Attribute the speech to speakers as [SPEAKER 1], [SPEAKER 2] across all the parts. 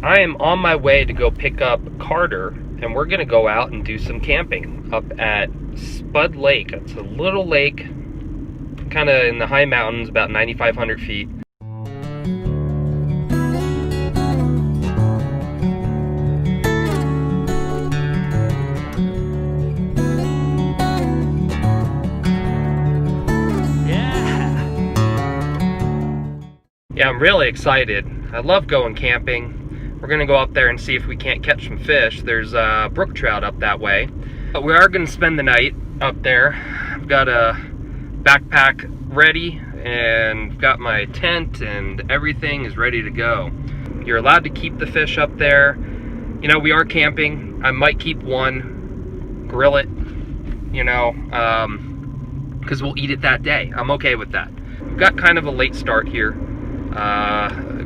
[SPEAKER 1] I am on my way to go pick up Carter, and we're going to go out and do some camping up at Spud Lake. It's a little lake, kind of in the high mountains, about 9,500 feet. Yeah, I'm really excited. I love going camping. We're gonna go up there and see if we can't catch some fish. There's brook trout up that way. But we are gonna spend the night up there. I've got a backpack ready and got my tent and everything is ready to go. You're allowed to keep the fish up there. You know, we are camping. I might keep one, grill it, you know, because we'll eat it that day. I'm okay with that. We've got kind of a late start here.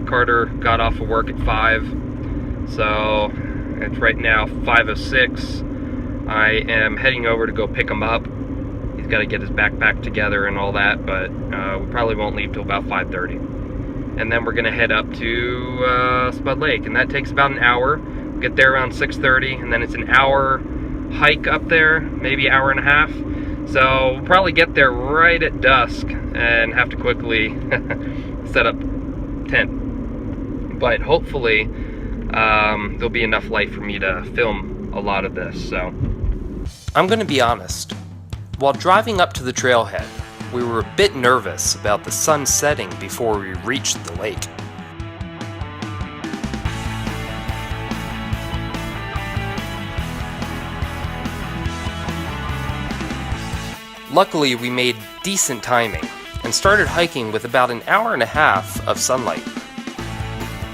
[SPEAKER 1] Carter got off of work at 5, so it's right now 5:06. I am heading over to go pick him up. He's got to get his backpack together and all that, but we probably won't leave till about 5:30. And then we're going to head up to Spud Lake, and that takes about an hour. We'll get there around 6:30, and then it's an hour hike up there, maybe an hour and a half. So we'll probably get there right at dusk and have to quickly set up tent. But hopefully there'll be enough light for me to film a lot of this. So I'm going to be honest. While driving up to the trailhead, we were a bit nervous about the sun setting before we reached the lake. Luckily, we made decent timing and started hiking with about an hour and a half of sunlight.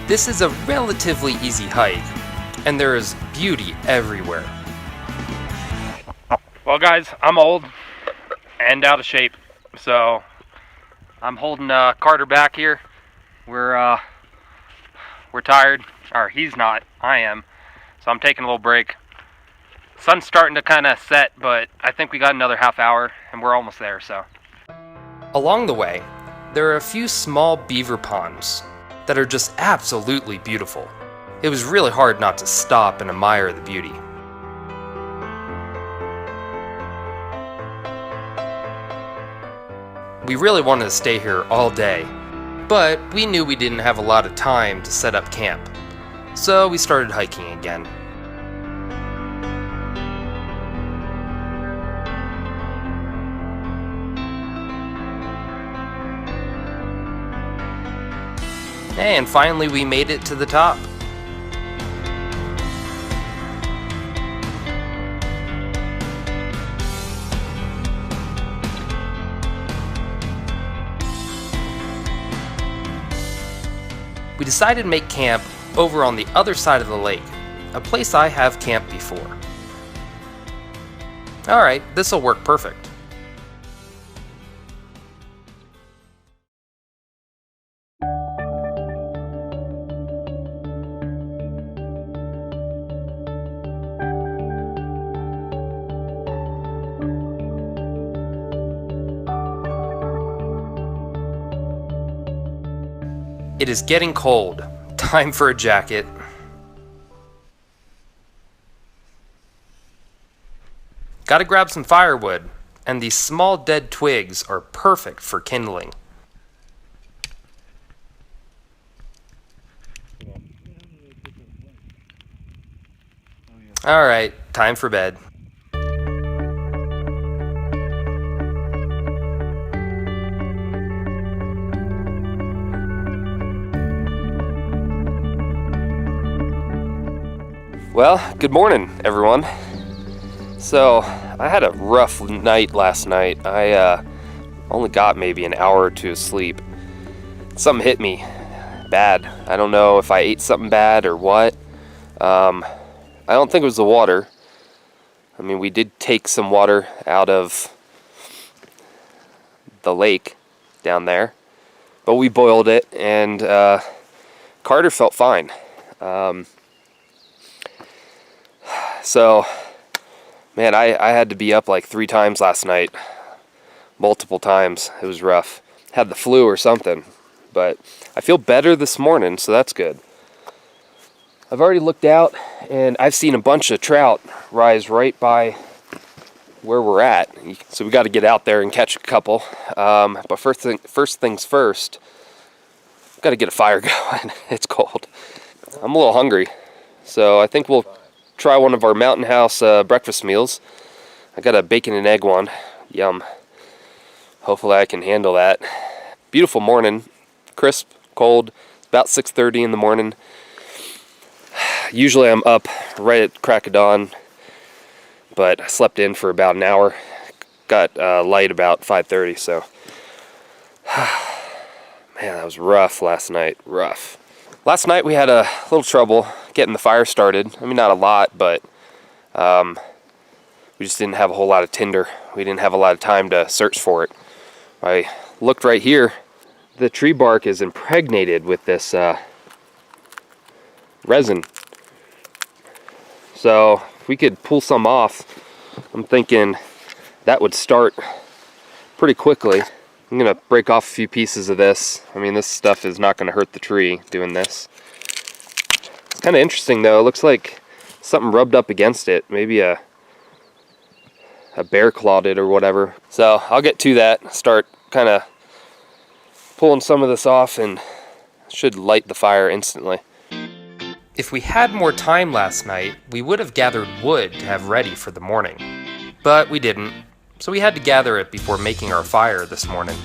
[SPEAKER 1] This is a relatively easy hike, and there is beauty everywhere. Well guys, I'm old and out of shape, so I'm holding Carter back here. We're tired, or he's not, I am, so I'm taking a little break. Sun's starting to kind of set, but I think we got another half hour and we're almost there, so. Along the way, there are a few small beaver ponds that are just absolutely beautiful. It was really hard not to stop and admire the beauty. We really wanted to stay here all day, but we knew we didn't have a lot of time to set up camp, so we started hiking again. And finally we made it to the top. We decided to make camp over on the other side of the lake, a place I have camped before. Alright, this'll work perfect. It is getting cold. Time for a jacket. Gotta grab some firewood, and these small dead twigs are perfect for kindling. Alright, time for bed. Well, good morning, everyone. So, I had a rough night last night. I only got maybe an hour or two of sleep. Something hit me bad. I don't know if I ate something bad or what. I don't think it was the water. I mean, we did take some water out of the lake down there, but we boiled it, and Carter felt fine. So, man, I had to be up like 3 times last night. Multiple times. It was rough. Had the flu or something. But I feel better this morning, so that's good. I've already looked out and I've seen a bunch of trout rise right by where we're at. So we got to get out there and catch a couple. But first things first, got to get a fire going. It's cold. I'm a little hungry. So I think we'll try one of our Mountain House breakfast meals. I got a bacon and egg one. Yum. Hopefully I can handle that. Beautiful morning. Crisp, cold. It's about 6:30 in the morning. Usually I'm up right at crack of dawn, but I slept in for about an hour. Got light about 5:30, so man, that was rough last night. Rough. Last night we had a little trouble getting the fire started. I mean, not a lot, but we just didn't have a whole lot of tinder. We didn't have a lot of time to search for it. I looked right here. The tree bark is impregnated with this resin. So if we could pull some off, I'm thinking that would start pretty quickly. I'm gonna break off a few pieces of this. I mean, this stuff is not gonna hurt the tree doing this. It's kind of interesting though. It looks like something rubbed up against it. Maybe a bear clawed it or whatever. So I'll get to that, start kind of pulling some of this off, and should light the fire instantly. If we had more time last night, we would have gathered wood to have ready for the morning. But we didn't, so we had to gather it before making our fire this morning.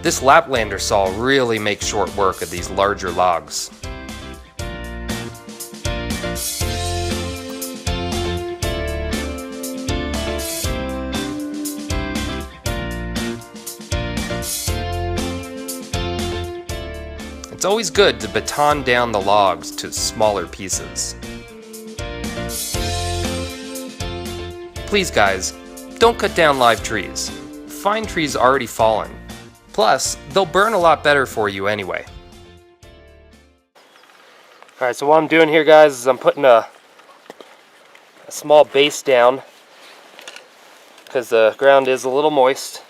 [SPEAKER 1] This Laplander saw really makes short work of these larger logs. It's always good to baton down the logs to smaller pieces. Please guys, don't cut down live trees. Find trees already fallen. Plus, they'll burn a lot better for you anyway. Alright, so what I'm doing here, guys, is I'm putting a small base down because the ground is a little moist.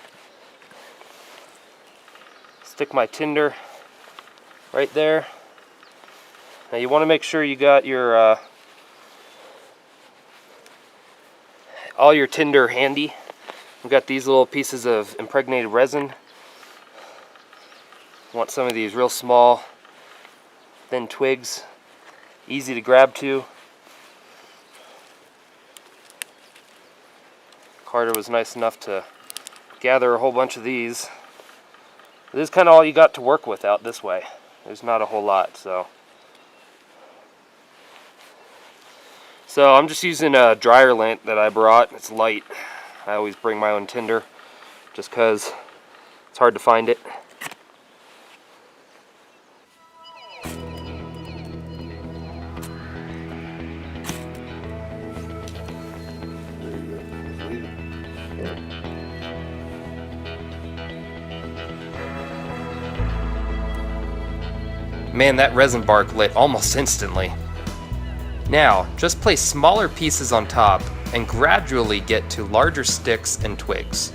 [SPEAKER 1] Stick my tinder right there. Now you want to make sure you got your all your tinder handy. We've got these little pieces of impregnated resin. Want some of these real small, thin twigs, easy to grab to. Carter was nice enough to gather a whole bunch of these. This is kind of all you got to work with out this way. There's not a whole lot, so I'm just using a dryer lint that I brought. It's light. I always bring my own tinder just because it's hard to find it. Man, that resin bark lit almost instantly. Now, just place smaller pieces on top and gradually get to larger sticks and twigs.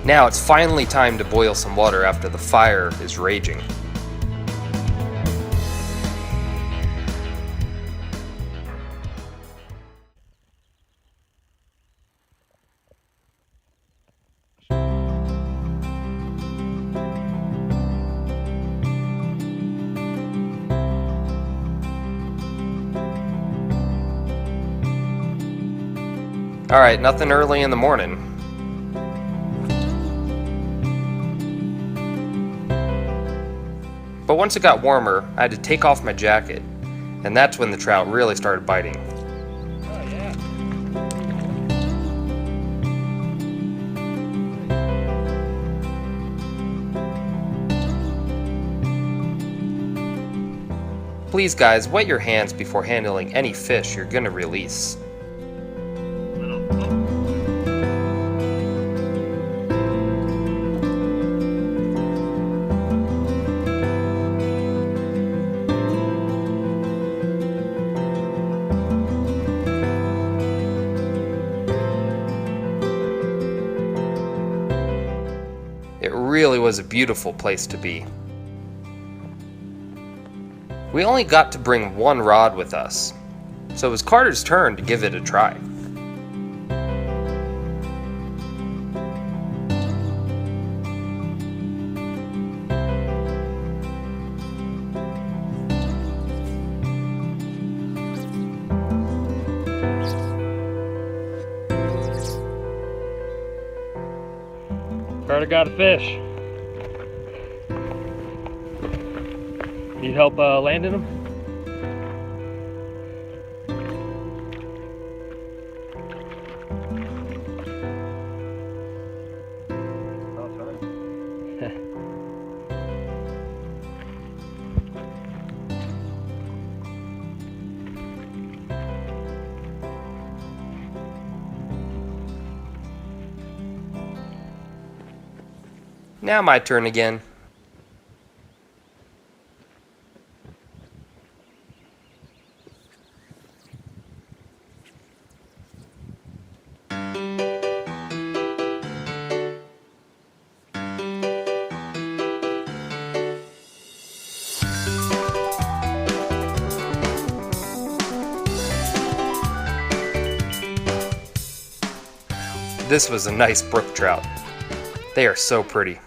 [SPEAKER 1] Now it's finally time to boil some water after the fire is raging. Alright, nothing early in the morning. But once it got warmer, I had to take off my jacket, and that's when the trout really started biting.
[SPEAKER 2] Oh yeah.
[SPEAKER 1] Please guys, wet your hands before handling any fish you're gonna release. was a beautiful place to be. We only got to bring one rod with us, so it was Carter's turn to give it a try.
[SPEAKER 2] Carter got a fish. Need help landing him?
[SPEAKER 1] Now my turn again. This was a nice brook trout. They are so pretty.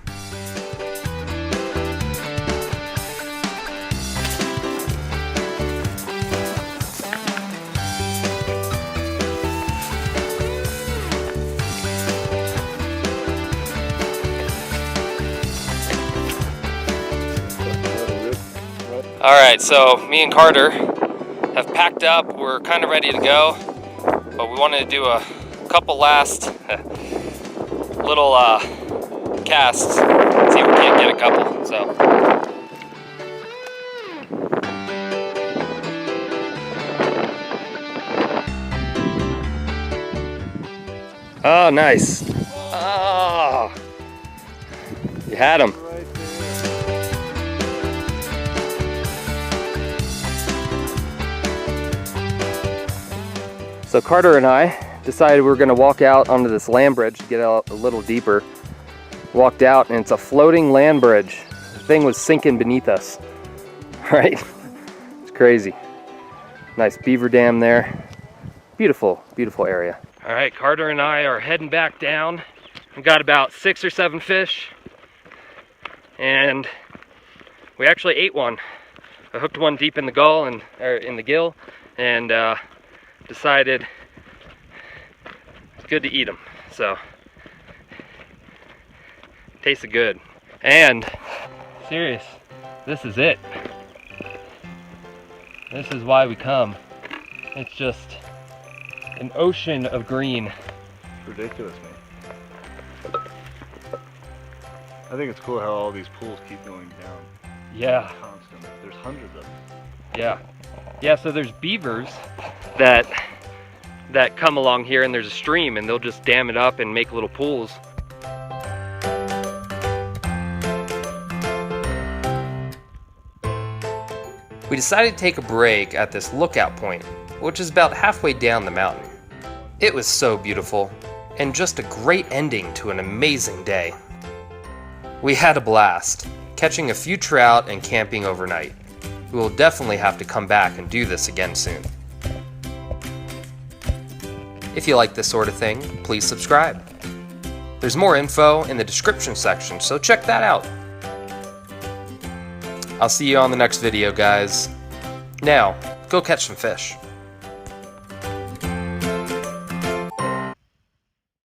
[SPEAKER 1] Alright, so me and Carter have packed up. We're kind of ready to go, but we wanted to do a couple last little casts, see if we can't get a couple. So oh, nice. Oh, you had him. So Carter and I decided we were going to walk out onto this land bridge to get out a little deeper. Walked out and it's a floating land bridge. The thing was sinking beneath us, right? It's crazy. Nice beaver dam there. Beautiful, beautiful area. All right, Carter and I are heading back down. We got about 6 or 7 fish and we actually ate one. I hooked one deep in the gull or in the gill and decided it's good to eat them. So tasted good. And serious, this is it. This is why we come. It's just an ocean of green.
[SPEAKER 3] Ridiculous, man. I think it's cool how all these pools keep going down.
[SPEAKER 1] Yeah.
[SPEAKER 3] Constantly. There's hundreds of them.
[SPEAKER 1] Yeah. Yeah, so there's beavers that come along here and there's a stream and they'll just dam it up and make little pools. We decided to take a break at this lookout point, which is about halfway down the mountain. It was so beautiful and just a great ending to an amazing day. We had a blast, catching a few trout and camping overnight. We will definitely have to come back and do this again soon. If you like this sort of thing, please subscribe. There's more info in the description section, so check that out. I'll see you on the next video, guys. Now, go catch some fish.